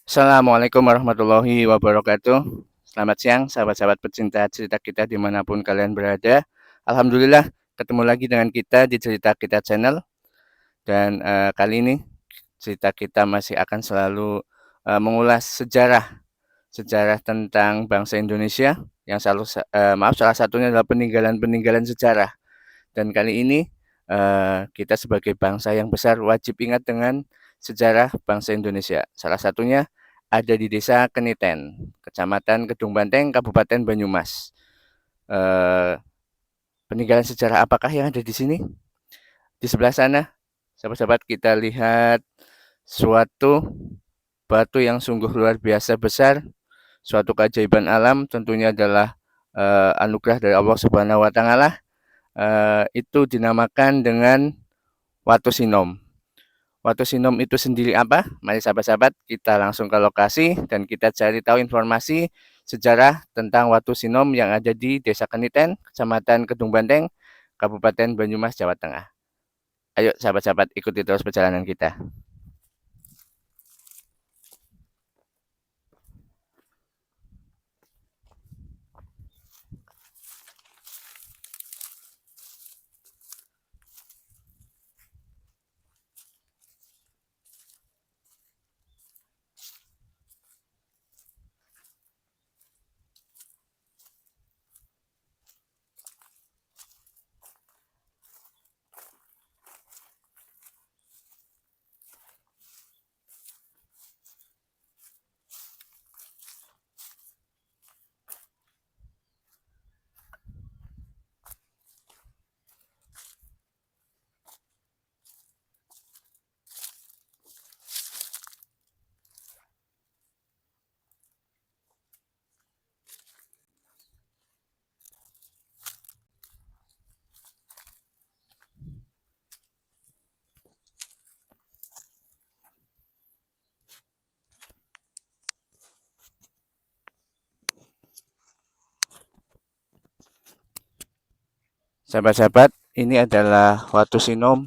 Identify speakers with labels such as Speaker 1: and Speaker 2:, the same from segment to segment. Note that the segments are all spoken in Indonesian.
Speaker 1: Assalamualaikum warahmatullahi wabarakatuh. Selamat siang, sahabat-sahabat pecinta cerita kita dimanapun kalian berada. Alhamdulillah, ketemu lagi dengan kita di Cerita Kita Channel. Dan kali ini cerita kita masih akan selalu mengulas sejarah sejarah tentang bangsa Indonesia yang salah satunya adalah peninggalan-peninggalan sejarah. Dan kali ini kita sebagai bangsa yang besar wajib ingat dengan sejarah bangsa Indonesia. Salah satunya ada di Desa Keniten, Kecamatan Kedung Banteng, Kabupaten Banyumas. Eh, Peninggalan sejarah apakah yang ada di sini? Di sebelah sana, sahabat-sahabat, kita lihat suatu batu yang sungguh luar biasa besar, suatu keajaiban alam, tentunya adalah anugerah dari Allah Subhanahu wa Ta'ala. Itu dinamakan dengan Watu Sinom. Watu Sinom itu sendiri apa? Mari sahabat-sahabat kita langsung ke lokasi dan kita cari tahu informasi sejarah tentang Watu Sinom yang ada di Desa Keniten, Kecamatan Kedung Banteng, Kabupaten Banyumas, Jawa Tengah. Ayo sahabat-sahabat ikuti terus perjalanan kita. Sahabat-sahabat, ini adalah Watu Sinom.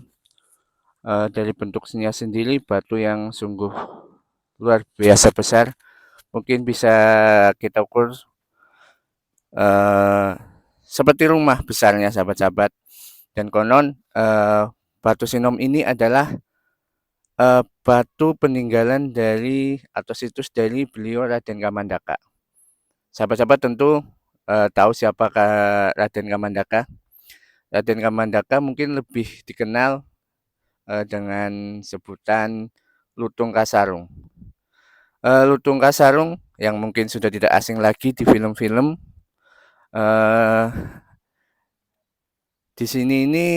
Speaker 1: Dari bentuknya sendiri batu yang sungguh luar biasa besar. Mungkin bisa kita ukur eh, seperti rumah besarnya sahabat-sahabat. Dan konon Batu Sinom ini adalah batu peninggalan dari atau situs dari beliau Raden Kamandaka. Sahabat-sahabat tentu tahu siapakah Raden Kamandaka. Raden Kamandaka mungkin lebih dikenal dengan sebutan Lutung Kasarung. Lutung Kasarung yang mungkin sudah tidak asing lagi di film-film. Di sini ini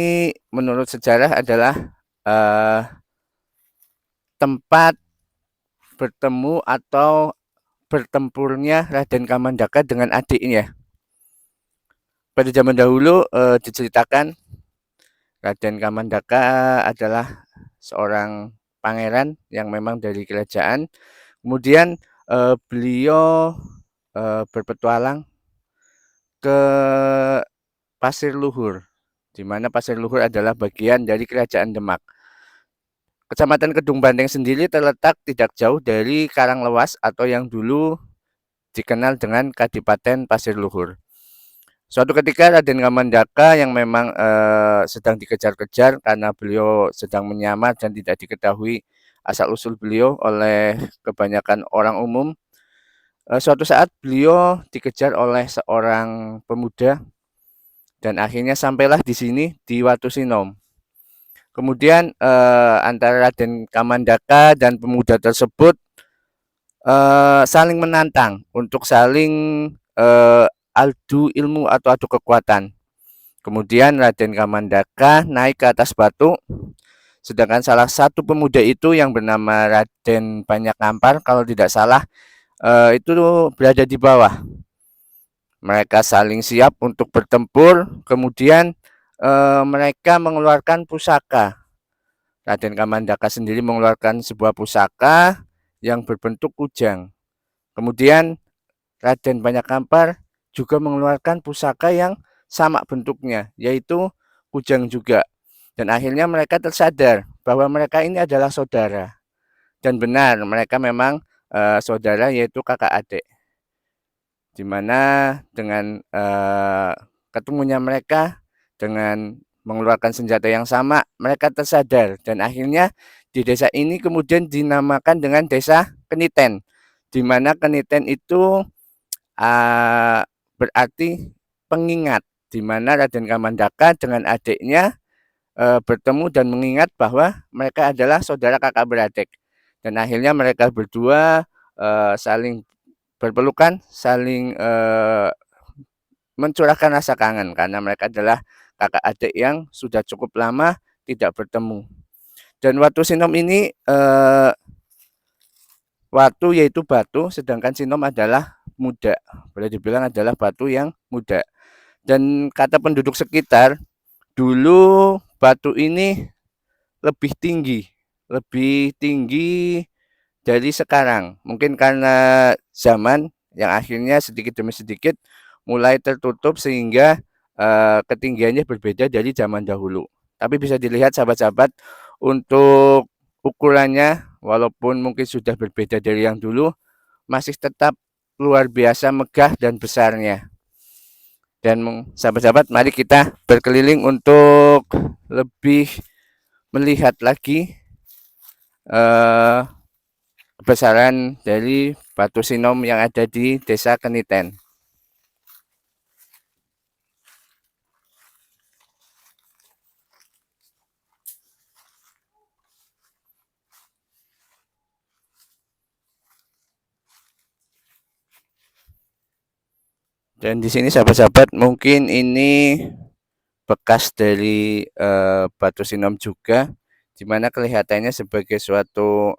Speaker 1: menurut sejarah adalah tempat bertemu atau bertempurnya Raden Kamandaka dengan adiknya. Pada zaman dahulu diceritakan Raden Kamandaka adalah seorang pangeran yang memang dari kerajaan. Kemudian beliau berpetualang ke Pasir Luhur, di mana Pasir Luhur adalah bagian dari Kerajaan Demak. Kecamatan Kedung Banteng sendiri terletak tidak jauh dari Karanglewas atau yang dulu dikenal dengan Kadipaten Pasir Luhur. Suatu ketika Raden Kamandaka yang memang sedang dikejar-kejar karena beliau sedang menyamar dan tidak diketahui asal-usul beliau oleh kebanyakan orang umum. Suatu saat beliau dikejar oleh seorang pemuda dan akhirnya sampailah di sini di Watu Sinom. Kemudian antara Raden Kamandaka dan pemuda tersebut saling menantang untuk saling adu ilmu atau adu kekuatan. Kemudian Raden Kamandaka naik ke atas batu, sedangkan salah satu pemuda itu yang bernama Raden Banyak Ngampar, kalau tidak salah, itu berada di bawah. Mereka saling siap untuk bertempur, kemudian mereka mengeluarkan pusaka. Raden Kamandaka sendiri mengeluarkan sebuah pusaka yang berbentuk kujang. Kemudian Raden Banyak Ngampar juga mengeluarkan pusaka yang sama bentuknya, yaitu kujang juga. Dan akhirnya mereka tersadar bahwa mereka ini adalah saudara. Dan benar, mereka memang saudara, yaitu kakak adik. Di mana dengan ketemunya mereka, dengan mengeluarkan senjata yang sama, mereka tersadar dan akhirnya di desa ini kemudian dinamakan dengan Desa Keniten, di mana Keniten itu berarti pengingat, di mana Raden Kamandaka dengan adiknya bertemu dan mengingat bahwa mereka adalah saudara kakak beradik. Dan akhirnya mereka berdua saling berpelukan, saling mencurahkan rasa kangen karena mereka adalah kakak adik yang sudah cukup lama tidak bertemu. Dan Watu Sinom ini Watu yaitu batu, sedangkan Sinom adalah muda. Boleh dibilang adalah batu yang muda. Dan kata penduduk sekitar, dulu batu ini lebih tinggi dari sekarang. Mungkin karena zaman yang akhirnya sedikit demi sedikit mulai tertutup sehingga ketinggiannya berbeda dari zaman dahulu. Tapi bisa dilihat sahabat-sahabat, untuk ukurannya walaupun mungkin sudah berbeda dari yang dulu, masih tetap luar biasa megah dan besarnya. Dan sahabat-sahabat, mari kita berkeliling untuk lebih melihat lagi kebesaran dari Batu Sinom yang ada di Desa Keniten. Dan di sini sahabat-sahabat, mungkin ini bekas dari Batu Sinom juga, di mana kelihatannya sebagai suatu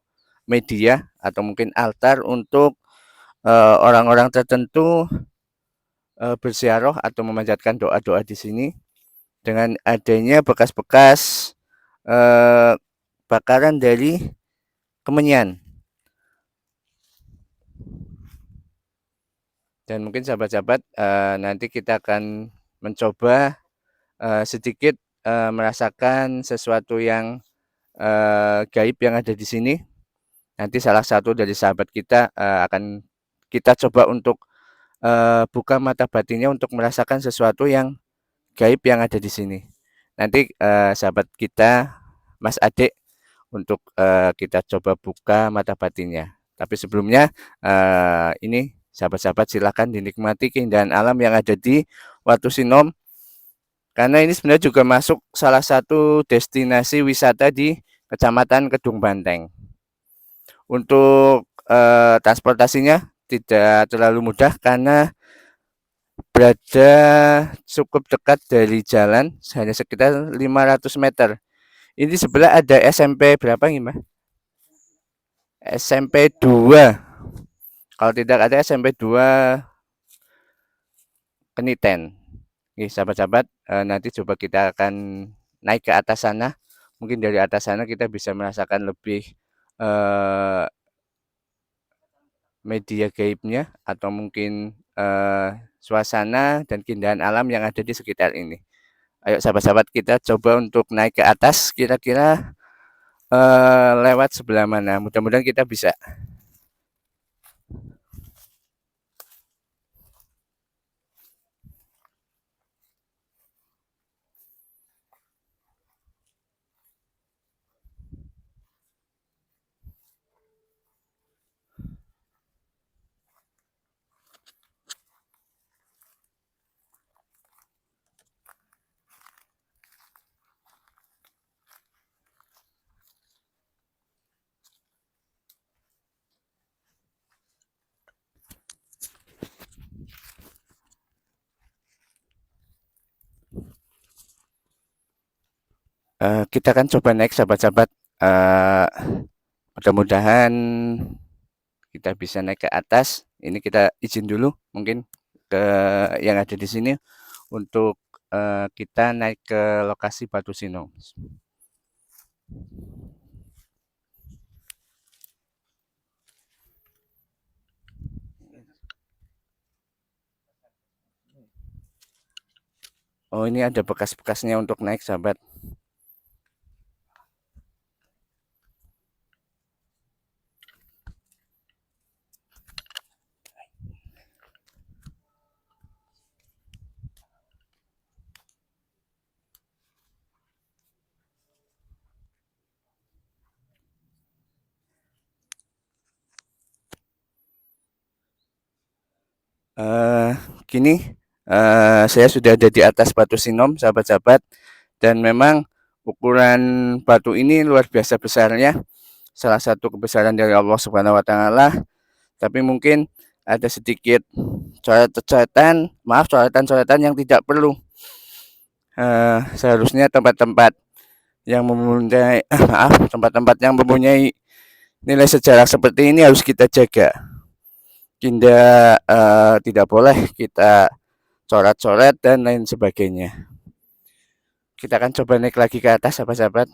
Speaker 1: media atau mungkin altar untuk orang-orang tertentu berziarah atau memanjatkan doa-doa di sini. Dengan adanya bekas-bekas bakaran dari kemenyan. Dan mungkin sahabat-sahabat, nanti kita akan mencoba sedikit merasakan sesuatu yang gaib yang ada di sini. Nanti salah satu dari sahabat kita akan kita coba untuk buka mata batinnya untuk merasakan sesuatu yang gaib yang ada di sini. Nanti sahabat kita, Mas Adik, untuk kita coba buka mata batinnya. Tapi sebelumnya ini sahabat-sahabat silahkan dinikmati keindahan alam yang ada di Watu Sinom, karena ini sebenarnya juga masuk salah satu destinasi wisata di Kecamatan Kedung Banteng. Untuk transportasinya tidak terlalu mudah karena berada cukup dekat dari jalan, hanya sekitar 500 meter. Ini sebelah ada SMP berapa nih, Mbak? SMP 2. Kalau tidak ada SMP 2 Keniten. Nih sahabat-sahabat, nanti coba kita akan naik ke atas sana. Mungkin dari atas sana kita bisa merasakan lebih media gaibnya atau mungkin suasana dan keindahan alam yang ada di sekitar ini. Ayo sahabat-sahabat, kita coba untuk naik ke atas, kira-kira lewat sebelah mana. Mudah-mudahan kita bisa. Kita akan coba naik sahabat-sahabat. Mudah-mudahan kita bisa naik ke atas. Ini kita izin dulu mungkin ke yang ada di sini untuk kita naik ke lokasi Batu Sinom. Oh, ini ada bekas-bekasnya untuk naik sahabat. Eh, Kini saya sudah ada di atas batu Sinom, sahabat-sahabat, dan memang ukuran batu ini luar biasa besarnya, salah satu kebesaran dari Allah Subhanahu wa taala, tapi mungkin ada sedikit coretan-coretan yang tidak perlu. Seharusnya tempat-tempat yang mempunyai tempat-tempat yang mempunyai nilai sejarah seperti ini harus kita jaga. Tidak boleh kita coret-coret dan lain sebagainya. Kita akan coba naik lagi ke atas, sahabat-sahabat.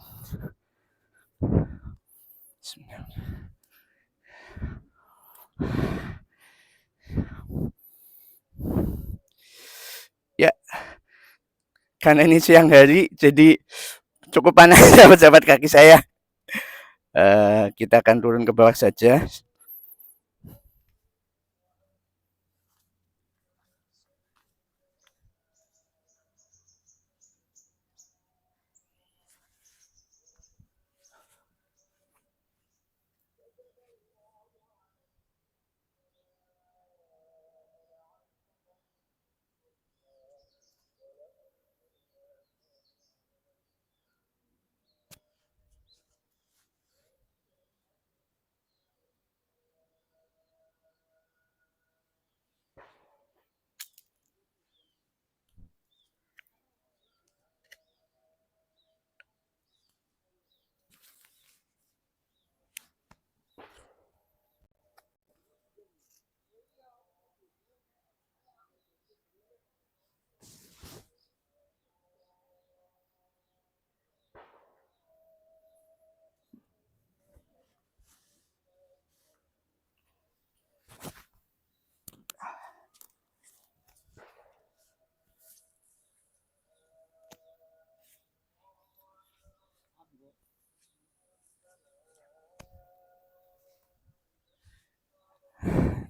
Speaker 1: Ya, karena ini siang hari, jadi cukup panas sahabat-sahabat kaki saya. Kita akan turun ke bawah saja.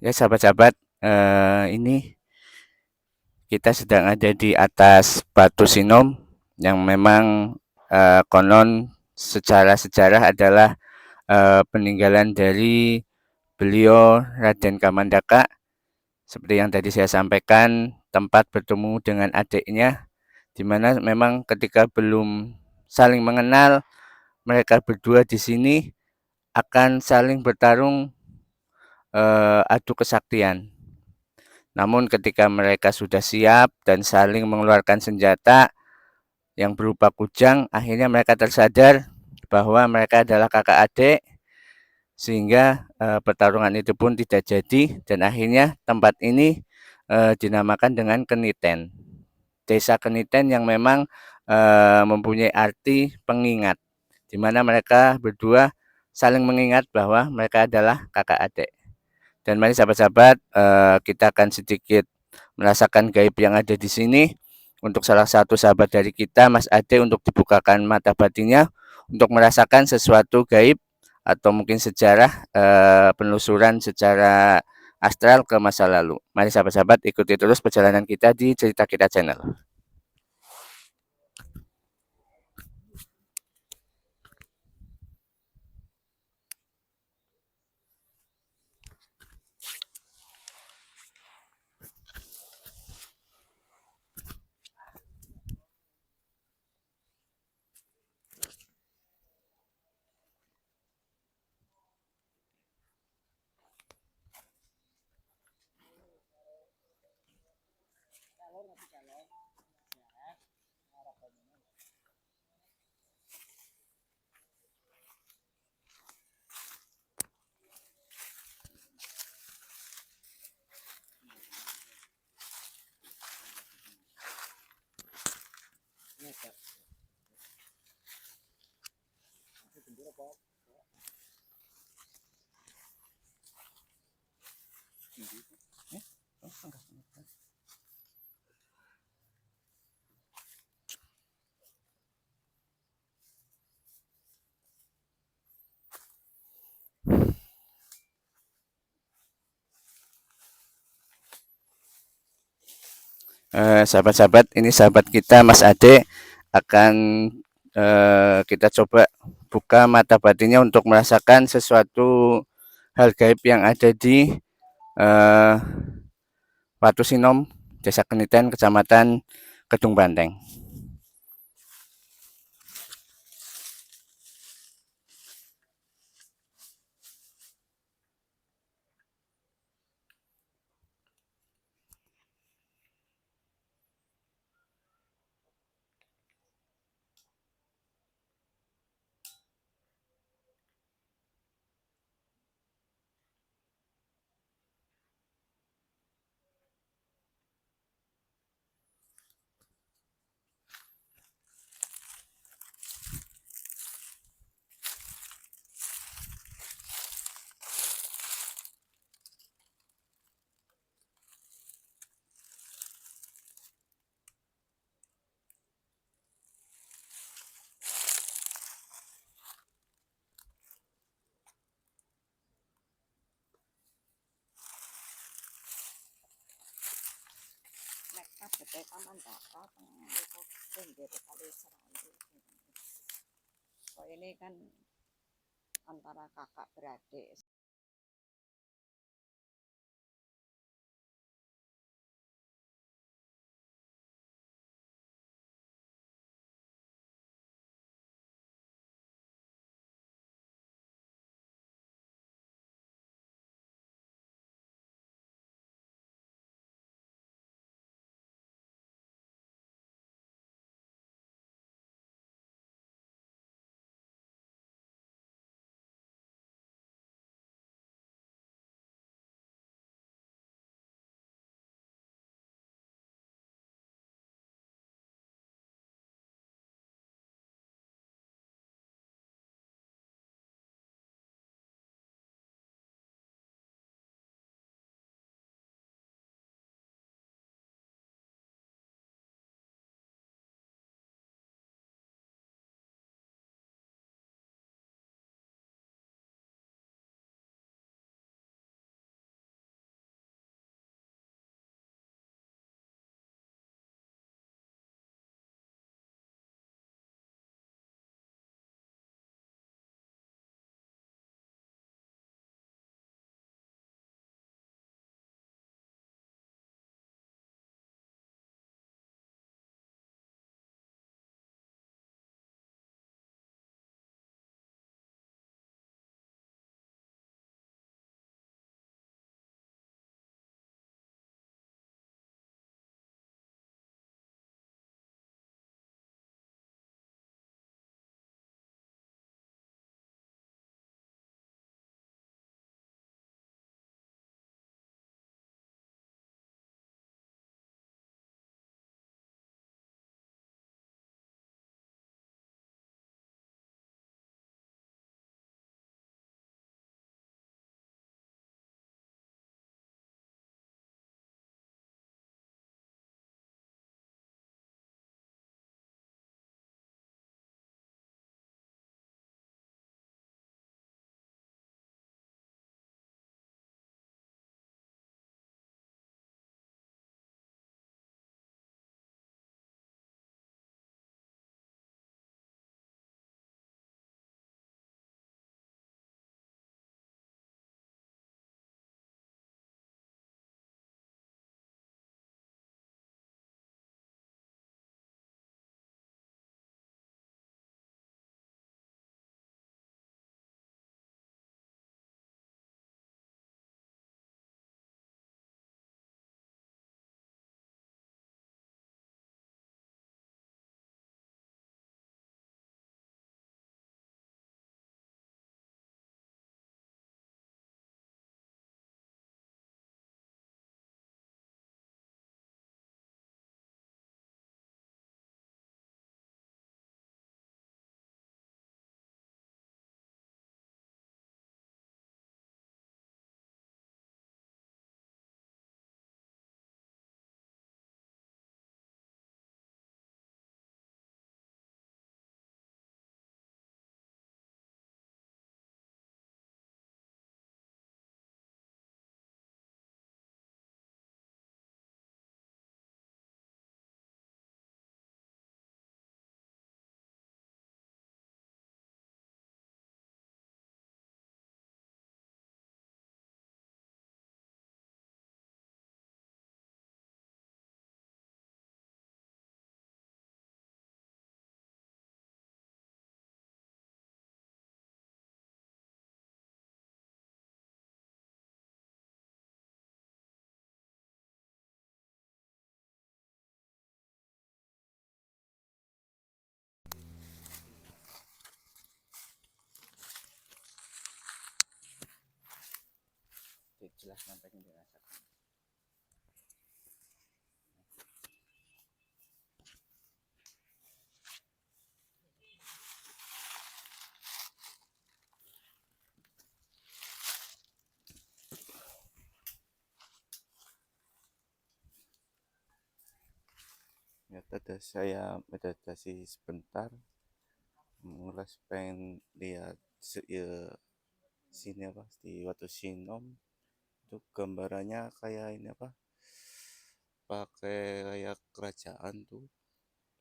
Speaker 1: Ya, sahabat-sahabat, ini kita sedang ada di atas batu Sinom yang memang konon secara sejarah adalah peninggalan dari beliau Raden Kamandaka. Seperti yang tadi saya sampaikan, tempat bertemu dengan adiknya, di mana memang ketika belum saling mengenal, mereka berdua di sini akan saling bertarung adu kesaktian. Namun ketika mereka sudah siap dan saling mengeluarkan senjata yang berupa kujang, akhirnya mereka tersadar bahwa mereka adalah kakak adik, sehingga pertarungan itu pun tidak jadi, dan akhirnya tempat ini dinamakan dengan Keniten. Desa Keniten yang memang mempunyai arti pengingat, di mana mereka berdua saling mengingat bahwa mereka adalah kakak adik. Dan mari sahabat-sahabat, kita akan sedikit merasakan gaib yang ada di sini. Untuk salah satu sahabat dari kita, Mas Ade, untuk dibukakan mata batinnya untuk merasakan sesuatu gaib atau mungkin sejarah penelusuran secara astral ke masa lalu. Mari sahabat-sahabat ikuti terus perjalanan kita di Cerita Kita Channel. Sahabat-sahabat, ini sahabat kita Mas Ade akan kita coba buka mata batinnya untuk merasakan sesuatu hal gaib yang ada di Watusinom, Desa Keniten, Kecamatan Kedung Banteng.
Speaker 2: Ini kan antara kakak beradik.
Speaker 1: jelas sampai yang dirasakan. Ya, tadi saya meditasi sebentar, mulai pengen lihat ya, sini apa di Watu Sinom itu gambarannya kayak ini apa, pakai kayak kerajaan tuh,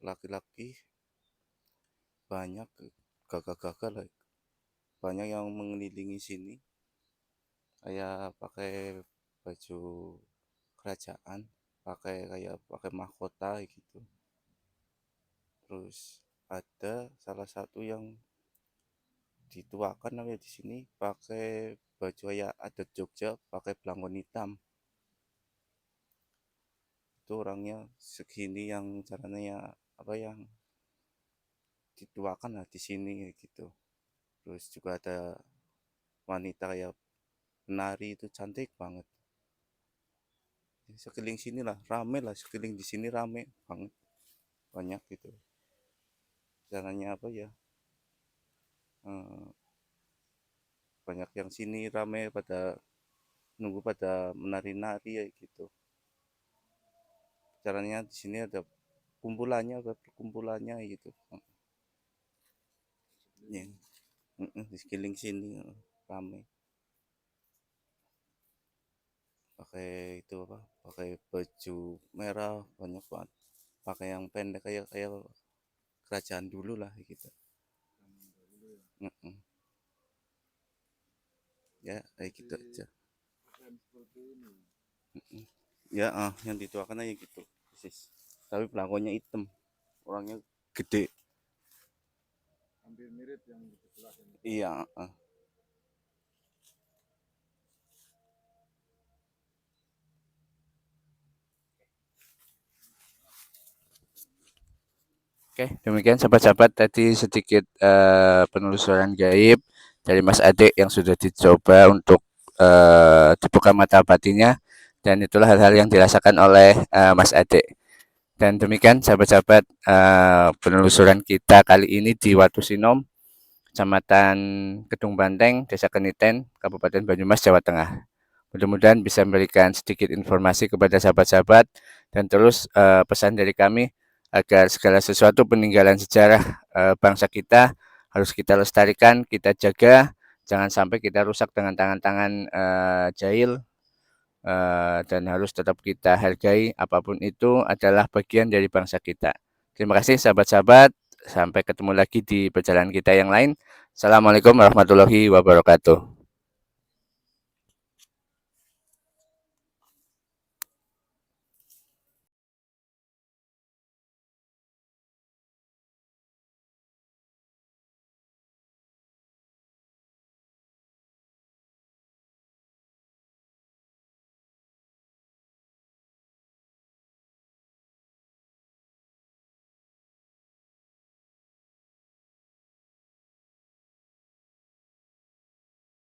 Speaker 1: laki-laki banyak, gagah-gagah lah, banyak yang mengelilingi sini kayak pakai baju kerajaan, pakai mahkota gitu. Terus ada salah satu yang dituakan namanya di sini pakai baju kayak adat Jogja, pakai belangkon hitam. Itu orangnya segini yang caranya apa yang dituakan lah di sini gitu. Terus juga ada wanita kayak penari, itu cantik banget. Sekeliling sini lah rame lah, sekeliling di sini rame banget, banyak gitu. Caranya apa ya? Banyak yang sini rame pada nunggu pada menari-nari ya gitu. Caranya di sini ada perkumpulannya gitu. Ya, di sekeliling sini rame. Pakai itu apa? Pakai baju merah banyak banget. Pakai yang pendek kayak kayak kerajaan dulu lah gitu. Mm-mm. Ya kayak gitu aja. Mm-mm. Ya yang dituakan aja gitu persis. Tapi belangkonya hitam, orangnya gede.
Speaker 3: Hampir mirip yang di sebelah ini.
Speaker 1: Iya. Oke, demikian sahabat-sahabat tadi sedikit penelusuran gaib dari Mas Ade yang sudah dicoba untuk dibuka mata batinnya, dan itulah hal-hal yang dirasakan oleh Mas Ade. Dan demikian sahabat-sahabat penelusuran kita kali ini di Watu Sinom, Kecamatan Kedung Banteng, Desa Keniten, Kabupaten Banyumas, Jawa Tengah. Mudah-mudahan bisa memberikan sedikit informasi kepada sahabat-sahabat, dan terus pesan dari kami agar segala sesuatu peninggalan sejarah bangsa kita harus kita lestarikan, kita jaga, jangan sampai kita rusak dengan tangan-tangan jahil, dan harus tetap kita hargai, apapun itu adalah bagian dari bangsa kita. Terima kasih sahabat-sahabat, sampai ketemu lagi di perjalanan kita yang lain. Assalamualaikum warahmatullahi wabarakatuh.